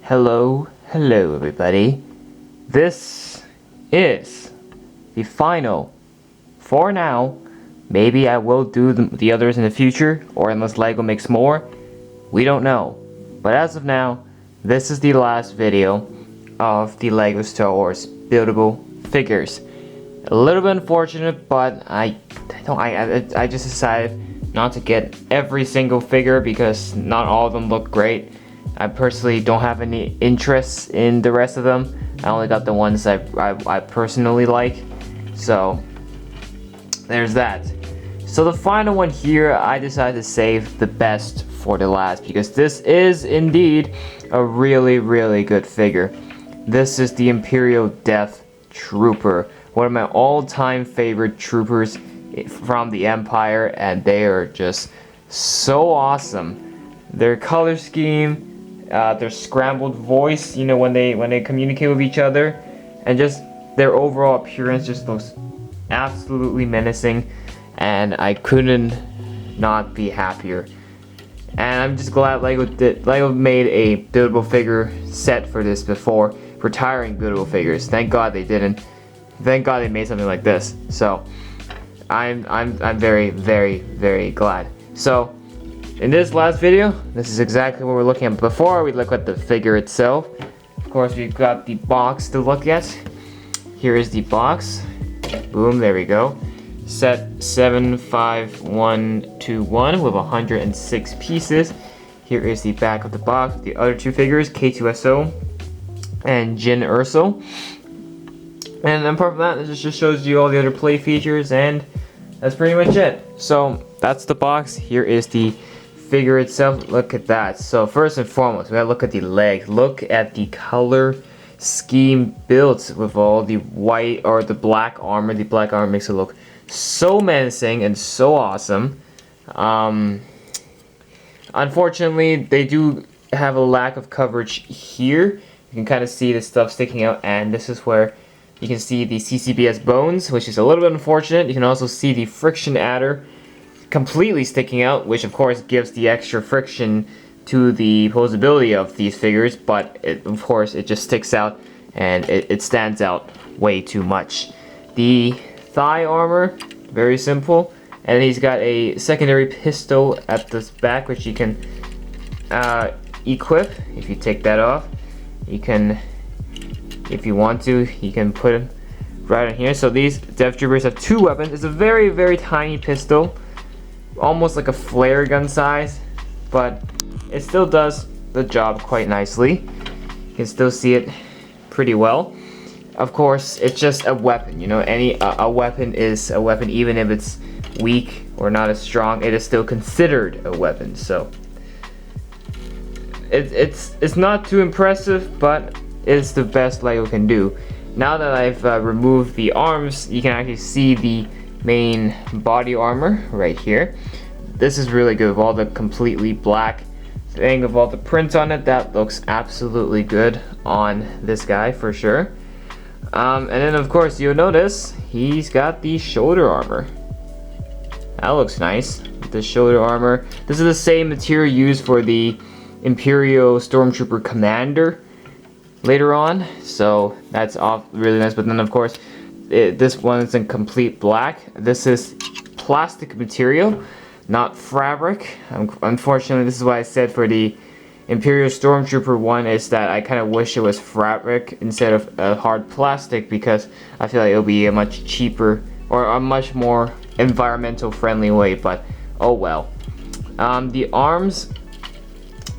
Hello everybody. This is the final, for now. Maybe I will do the others in the future, or unless LEGO makes more. We don't know. But as of now, this is the last video of the LEGO Star Wars buildable figures. A little bit unfortunate, but I just decided not to get every single figure because not all of them look great. I personally don't have any interest in the rest of them. I only got the ones I personally like. So there's that. So the final one here, I decided to save the best for the last because this is indeed a really good figure. This is the Imperial Death Trooper, one of my all-time favorite troopers from the Empire, and they are just so awesome. Their color scheme, their scrambled voice, you know, when they communicate with each other, and just their overall appearance just looks absolutely menacing, and I couldn't not be happier. And I'm just glad LEGO made a buildable figure set for this before retiring buildable figures. Thank God they didn't. Thank God they made something like this. So I'm very glad. So in this last video, this is exactly what we're looking at. Before we look at the figure itself, of course, we've got the box to look at. Here is the box. Boom, there we go. Set 75121 with 106 pieces. Here is the back of the box. The other two figures, K2SO and Jyn Erso. And apart from that, it just shows you all the other play features, and that's pretty much it. So that's the box. Here is the figure itself. Look at that. So first and foremost, we gotta look at the legs. Look at the color scheme built with all the white or the black armor. The black armor makes it look so menacing and so awesome. Unfortunately, they do have a lack of coverage here. You can kind of see the stuff sticking out, and this is where you can see the CCBS bones, which is a little bit unfortunate. You can also see the friction adder completely sticking out, which of course gives the extra friction to the posability of these figures, but of course it just sticks out and it stands out way too much. The thigh armor, very simple, and he's got a secondary pistol at the back, which you can equip. If you take that off, you can, if you want to, you can put it right in here. So these Death Troopers have two weapons. It's a very tiny pistol, almost like a flare gun size, but it still does the job quite nicely. You can still see it pretty well. Of course, it's just a weapon, you know. A weapon is a weapon, even if it's weak or not as strong. It is still considered a weapon. So it's not too impressive, but it's the best LEGO can do. Now that I've removed the arms, you can actually see the main body armor right here. This is really good with all the completely black thing with all the prints on it. That looks absolutely good on this guy for sure. And then of course you'll notice he's got the shoulder armor. That looks nice. The shoulder armor. This is the same material used for the Imperial Stormtrooper Commander later on, so that's really nice. But then of course this one is in complete black. This is plastic material, not fabric. Unfortunately, this is why I said for the Imperial Stormtrooper one is that I kind of wish it was fabric instead of a hard plastic, because I feel like it'll be a much cheaper or a much more environmental friendly way, but oh well. The arms,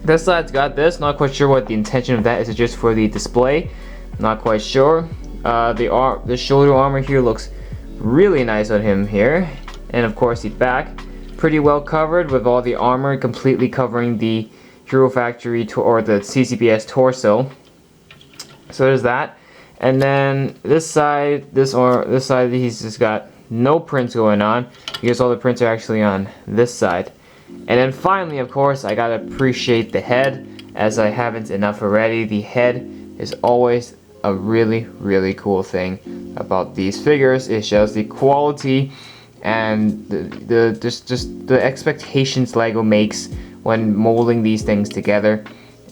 this side's got this. Not quite sure what the intention of that is. It just for the display? Not quite sure. The shoulder armor here looks really nice on him here, and of course the back, pretty well covered with all the armor completely covering the Hero Factory or the CCBS torso. So there's that. And then this side, this side, he's just got no prints going on because all the prints are actually on this side. And then finally, of course, I gotta appreciate the head, as I haven't enough already. The head is always a really cool thing about these figures. It shows the quality and just the expectations LEGO makes when molding these things together.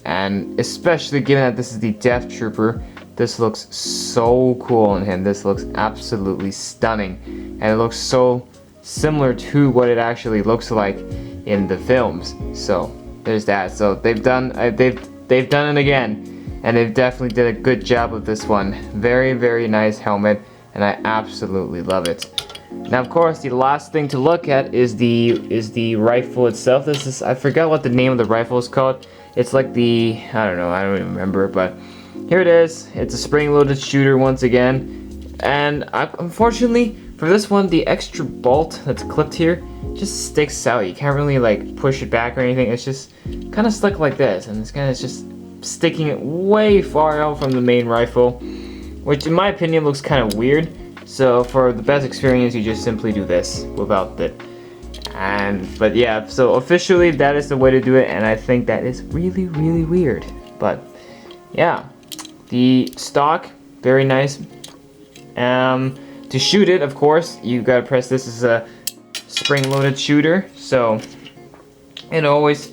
and especially given that this is the Death Trooper, this looks so cool on him. This looks absolutely stunning, and it looks so similar to what it actually looks like in the films. So there's that. So they've done it again, and they've definitely did a good job with this one. Very, very nice helmet, and I absolutely love it. Now, of course, the last thing to look at is the rifle itself. This is, I forgot what the name of the rifle is called. It's like the, I don't know, I don't even remember, but here it is. It's a spring-loaded shooter once again, and unfortunately for this one, the extra bolt that's clipped here just sticks out. You can't really like push it back or anything. It's just kind of stuck like this, and it's kind of just sticking it way far out from the main rifle, which in my opinion looks kind of weird. So for the best experience, you just simply do this without it. But yeah, so officially that is the way to do it, and I think that is really, really weird. But yeah, the stock, very nice. To shoot it, of course, you gotta press this. As a spring-loaded shooter, so it always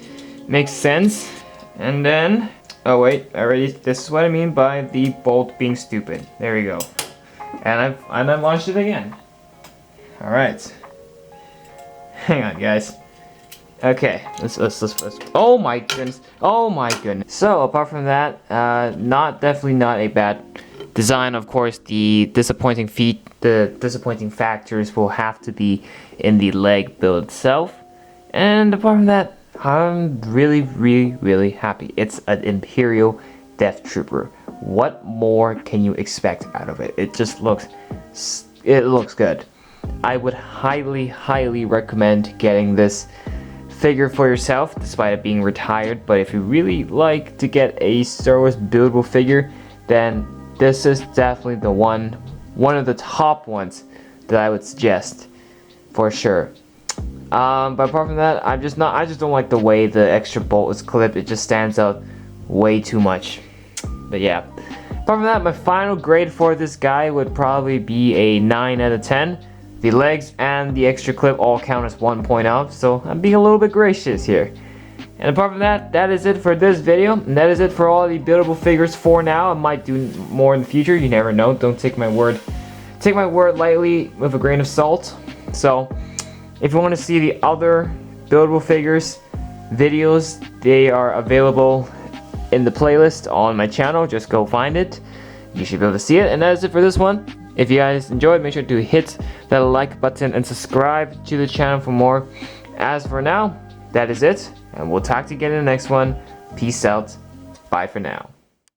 makes sense. And then, oh wait, this is what I mean by the bolt being stupid. There we go. And I launched it again. All right. Hang on, guys. Okay, let's. Oh my goodness. Oh my goodness. So apart from that, definitely not a bad design. Of course, the disappointing factors will have to be in the leg build itself. And apart from that, I'm really, really, really happy. It's an Imperial Death Trooper. What more can you expect out of it? It just looks good. I would highly, highly recommend getting this figure for yourself, despite it being retired. But if you really like to get a Star Wars buildable figure, then this is definitely the one of the top ones that I would suggest for sure. But apart from that, I just don't like the way the extra bolt is clipped. It just stands out way too much. But yeah, apart from that, my final grade for this guy would probably be a 9 out of 10. The legs and the extra clip all count as 1 point out, so I'm being a little bit gracious here. And apart from that, that is it for this video, and that is it for all the buildable figures for now. I might do more in the future, you never know. Don't take my word lightly, with a grain of salt. So if you want to see the other buildable figures videos, they are available in the playlist on my channel. Just go find it. You should be able to see it. And that is it for this one. If you guys enjoyed, make sure to hit that like button and subscribe to the channel for more. As for now, that is it, and we'll talk to you again in the next one. Peace out. Bye for now.